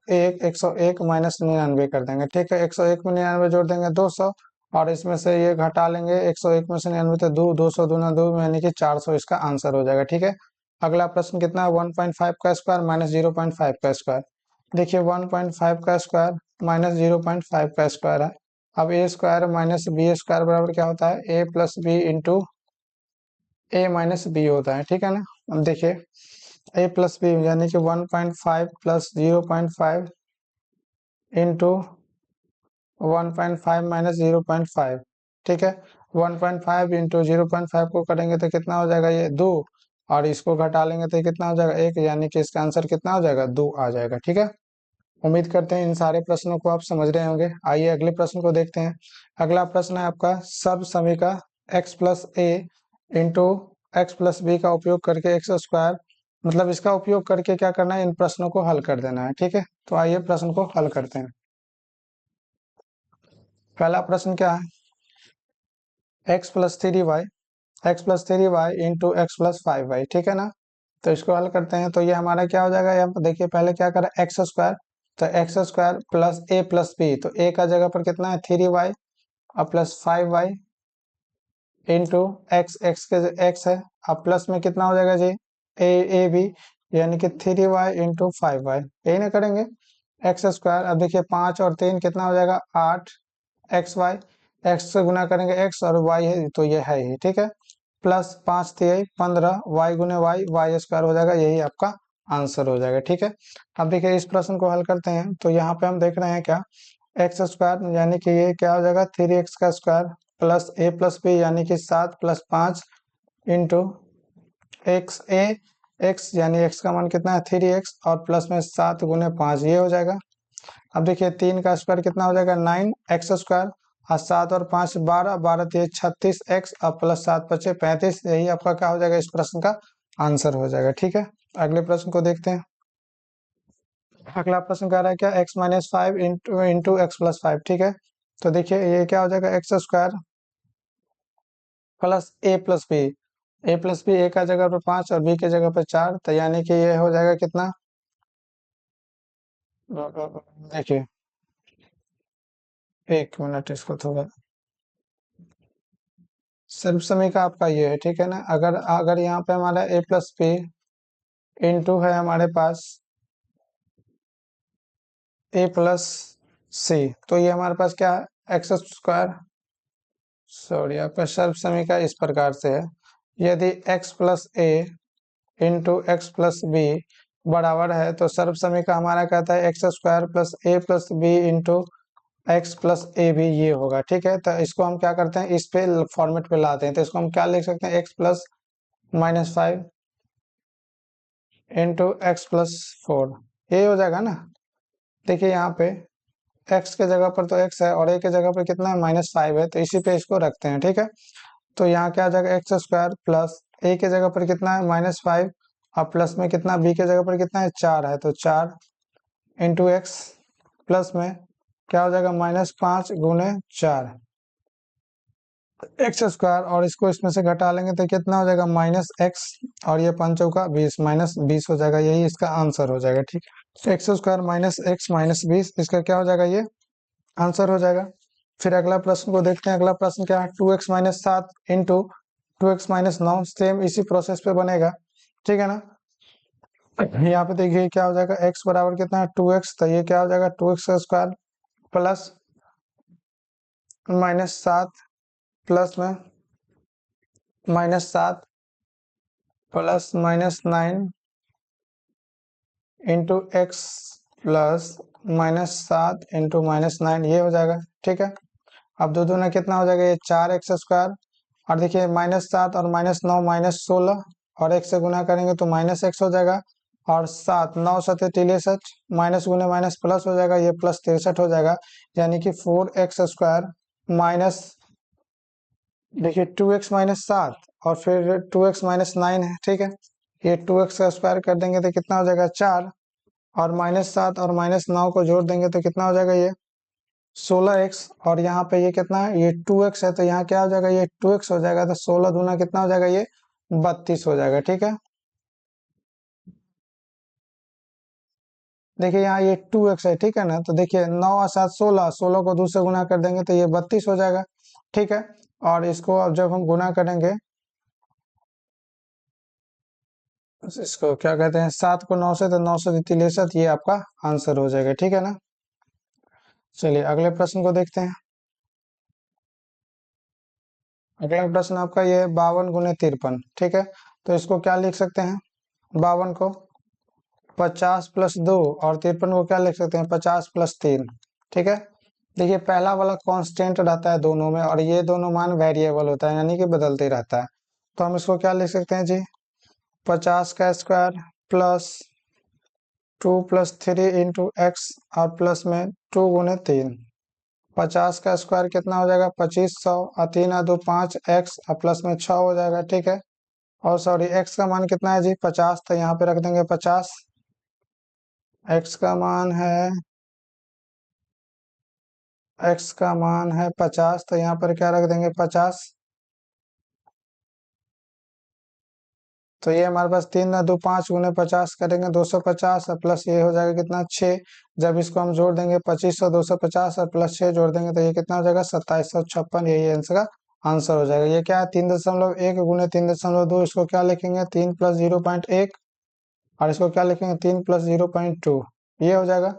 101 माइनस 99 कर देंगे। ठीक है, 101 में 99 जोड़ देंगे 200, और इसमें से ये घटा लेंगे 101 में से 99, तो 200 दूना 2 यानी कि 400 इसका आंसर हो जाएगा। ठीक है, अगला प्रश्न कितना है, 1.5 का स्क्वायर माइनस 0.5 का स्क्वायर। देखिए 1.5 का स्क्वायर माइनस 0.5 का स्क्वायर है। अब ए स्क्वायर माइनस बी स्क्वायर बराबर क्या होता है, A plus B into A minus B होता है, ठीक है ना। अब देखिए ए प्लस बी यानी कि 1.5 प्लस 0.5 इंटू 1.5 माइनस 0.5, ठीक है। 1.5 इंटू 0.5 को करेंगे तो कितना हो जाएगा, ये 2, और इसको घटा लेंगे तो कितना हो जाएगा, 1, यानी कि इसका आंसर कितना हो जाएगा, 2 आ जाएगा, ठीक है। उम्मीद करते हैं इन सारे प्रश्नों को आप समझ रहे होंगे। आइए अगले प्रश्न को देखते हैं। अगला प्रश्न है आपका, सब समीका x plus A into X plus B का उपयोग करके एक्स स्क्वायर, मतलब इसका उपयोग करके क्या करना है, इन प्रश्नों को हल कर देना है, ठीक है। तो आइए प्रश्न को हल करते हैं। पहला प्रश्न क्या है, x plus three Y into X plus 5y, ठीक है ना। तो इसको हल करते हैं तो ये हमारा क्या हो जाएगा, यहाँ पर देखिए पहले क्या करें, एक्स स्क्वायर, तो x square plus A plus B, तो ए का जगह पर कितना है 3y और plus 5y into x, x के एक्स है, अब प्लस में कितना हो जाएगा जी, ए बी, यानी कि 3y इंटू 5y, यही ना करेंगे। एक्स स्क्वायर, अब देखिए 5 और 3 कितना हो जाएगा 8 एक्स वाई, एक्स से गुना करेंगे एक्स और वाई है तो ये है ही, ठीक है। प्लस 5 3 15 वाई गुने वाई, वाई स्क्वायर हो जाएगा, यही आपका आंसर हो जाएगा, ठीक है। अब देखिए इस प्रश्न को हल करते हैं तो यहाँ पे हम देख रहे हैं क्या, एक्स स्क्वायर यानी कि ये क्या हो जाएगा 3x का square plus A plus B यानी कि 7 प्लस 5 इंटू एक्स ए एक्स, यानी एक्स का मान कितना है 3x और प्लस में 7 गुने 5, ये हो जाएगा। अब देखिए 3 का स्क्वायर कितना हो जाएगा 9 एक्स स्क्वायर, और 7 और 5 12, 12 3 36 एक्स और प्लस 7 बचे 35, यही आपका क्या हो जाएगा, इस प्रश्न का आंसर हो जाएगा, ठीक है। अगले प्रश्न को देखते हैं। अगला प्रश्न कह रहा है क्या, x minus 5 into X plus 5, ठीक है। तो देखिए ये क्या हो जाएगा, x square plus A plus B, A plus B, ए का जगह पर 5 और बी के जगह पर 4, तो यानी कि ये हो जाएगा कितना, देखिए 1 मिनट इसको थोड़ा, सर्व समीकरण आपका ये है, ठीक है ना। अगर अगर यहाँ पे हमारा ए प्लस बी इंटू है हमारे पास ए प्लस सी, तो ये हमारे पास क्या है एक्स स्क्वायर, सॉरी आपका सर्व समीकरण इस प्रकार से है, यदि X plus A into X plus B बराबर है तो सर्व समीकरण हमारा कहता है X square plus A plus B into X plus A B, ये होगा, ठीक है। तो इसको हम क्या करते हैं, इस पे फॉर्मेट पे लाते हैं, तो इसको हम क्या लिख सकते हैं, x plus minus 5 into X plus 4, ये हो जाएगा ना। देखिए यहाँ पे x के जगह पर तो x है और a के जगह पर कितना है -5 है, तो इसी पे इसको रखते हैं, ठीक है। तो यहाँ क्या आ जाएगा एक्स स्क्वायर प्लस a के जगह पर कितना है -5 और प्लस में कितना b के जगह पर कितना है 4 है, तो 4 इंटू एक्स प्लस में क्या हो जाएगा -5 गुने 4 एक्स स्क्वायर, और इसको इसमें से घटा लेंगे तो कितना हो जाएगा -x, और ये 5 चौका 20 -20 हो जाएगा, यही इसका आंसर हो जाएगा, ठीक है। X square minus x minus 20, इसका क्या हो जाएगा, ये आंसर हो जाएगा। फिर अगला प्रश्न को देखते हैं। अगला प्रश्न क्या है, 2x minus 7 into 2x minus 9, same इसी प्रोसेस पे बनेगा, ठीक है ना। यहाँ पे देखिए क्या हो जाएगा, x बराबर कितना है 2x, तो ये क्या हो जाएगा 2x का स्क्वायर प्लस -7 प्लस में -7 plus -9 into X plus -7 into -9, ये हो जाएगा, ठीक है। अब दो दूना कितना हो जाएगा, ये 4x स्क्वायर, और देखिए -7 और -9 -16, और x से गुना करेंगे तो -x हो जाएगा, और 7 9 7 63, माइनस गुने माइनस प्लस हो जाएगा, ये प्लस 63 हो जाएगा, यानी कि 4x स्क्वायर माइनस, देखिए 2x माइनस 7 और फिर 2x माइनस 9 है, ठीक है। ये 2x का स्क्वायर कर देंगे तो कितना हो जाएगा 4, और -7 और -9 को जोड़ देंगे तो कितना हो जाएगा, ये 16x, और यहाँ पे ये कितना है, ये 2x है, तो यहाँ क्या हो जाएगा, ये 2x हो जाएगा, तो 16 दूना कितना हो जाएगा, ये 32 हो जाएगा, ठीक है। देखिए यहाँ ये 2x है, ठीक है ना, तो देखिए 9 और 7 16, 16 को 2 से गुना कर देंगे तो ये 32 हो जाएगा, ठीक है। और इसको अब जब हम गुना करेंगे इसको क्या कहते हैं, 7 को 9 से, तो 9 से तिले 7, ये आपका आंसर हो जाएगा। ठीक है ना। चलिए अगले प्रश्न को देखते हैं। अगला प्रश्न आपका ये 52 गुने 53। ठीक है, तो इसको क्या लिख सकते हैं, 52 को 50 प्लस 2 और 53 को क्या लिख सकते हैं, 50 प्लस 3। ठीक है, देखिए पहला वाला कांस्टेंट रहता है दोनों में, और ये दोनों मान वेरिएबल होता है, यानी कि बदलते रहता है। तो हम इसको क्या लिख सकते हैं जी, 50 का square plus 2 plus 3 into x, और प्लस में 2 गुने 3। 50 का स्क्वायर कितना हो जाएगा, 2500, और 3 और 2 5 एक्स, और प्लस में 6 हो जाएगा। ठीक है, और सॉरी एक्स का मान कितना है जी, 50, तो यहाँ पे रख देंगे 50। एक्स का मान है, एक्स का मान है 50, तो यहाँ पर क्या रख देंगे, 50। तो ये हमारे पास 3 ना 2 5 गुने 50 करेंगे 250, और प्लस ये हो जाएगा कितना, 6। जब इसको हम जोड़ देंगे 2500 250 और प्लस 6 जोड़ देंगे तो ये कितना हो जाएगा, 2756। यही आंसर का आंसर हो जाएगा। ये क्या है, 3.1 गुने 3.2, इसको क्या लिखेंगे, 3 प्लस 0.1, और इसको क्या लिखेंगे, 3 प्लस 0.2, ये हो जाएगा।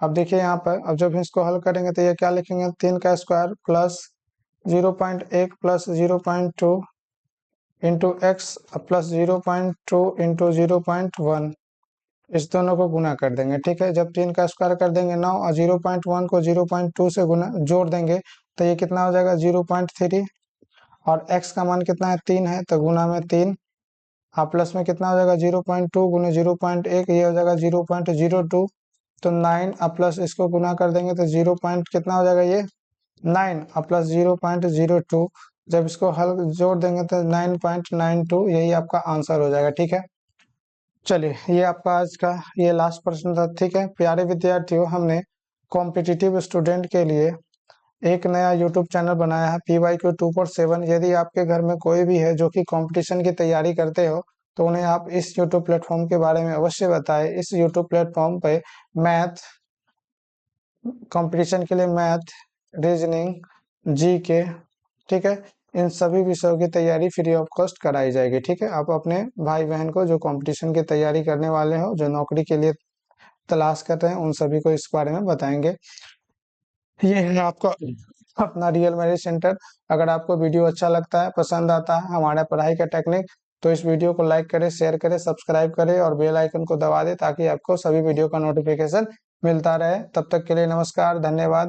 अब देखिए यहाँ पर, अब जब इसको हल करेंगे तो ये क्या लिखेंगे, 3 का square plus 0.1 plus 0.2 into X plus 0.2 into 0.1, इस दोनों को गुना कर देंगे। ठीक है, जब 3 का स्क्वायर कर देंगे 9, और 0.1 को 0.2 से गुना जोड़ देंगे तो ये कितना हो जाएगा, 0.3, और x का मान कितना है, 3 है, तो गुना में 3, और प्लस में कितना हो जाएगा, 0.2 गुने 0.1, ये हो जाएगा 0.02, तो 9, और प्लस इसको गुना कर देंगे तो 0 पॉइंट कितना हो जाएगा, ये 9, और प्लस 0.02, जब इसको हल जोड़ देंगे तो 9.92, यही आपका आंसर हो जाएगा। ठीक है, चलिए ये आपका आज का ये लास्ट प्रश्न था। ठीक है प्यारे विद्यार्थियों, हमने कॉम्पिटिटिव स्टूडेंट के लिए एक नया यूट्यूब चैनल बनाया है, PYQ 247। यदि आपके घर में कोई भी है जो कि कंपटीशन की तैयारी करते हो, तो उन्हें आप इस यूट्यूब प्लेटफॉर्म के बारे में अवश्य बताएं। इस यूट्यूब प्लेटफॉर्म पे मैथ कंपटीशन के लिए, मैथ, रीजनिंग, जीके, ठीक है, इन सभी विषयों की तैयारी फ्री ऑफ कॉस्ट कराई जाएगी। ठीक है, आप अपने भाई बहन को जो कंपटीशन की तैयारी करने वाले हो, जो नौकरी के लिए तलाश कर रहे हैं, उन सभी को इस बारे में बताएंगे। ये है आपका अपना रियल मैरिज सेंटर। अगर आपको वीडियो अच्छा लगता है, पसंद आता है हमारा पढ़ाई का टेक्निक, तो इस वीडियो को लाइक करें, शेयर करें, सब्सक्राइब करें और बेल आइकन को दबा दें, ताकि आपको सभी वीडियो का नोटिफिकेशन मिलता रहे। तब तक के लिए नमस्कार, धन्यवाद।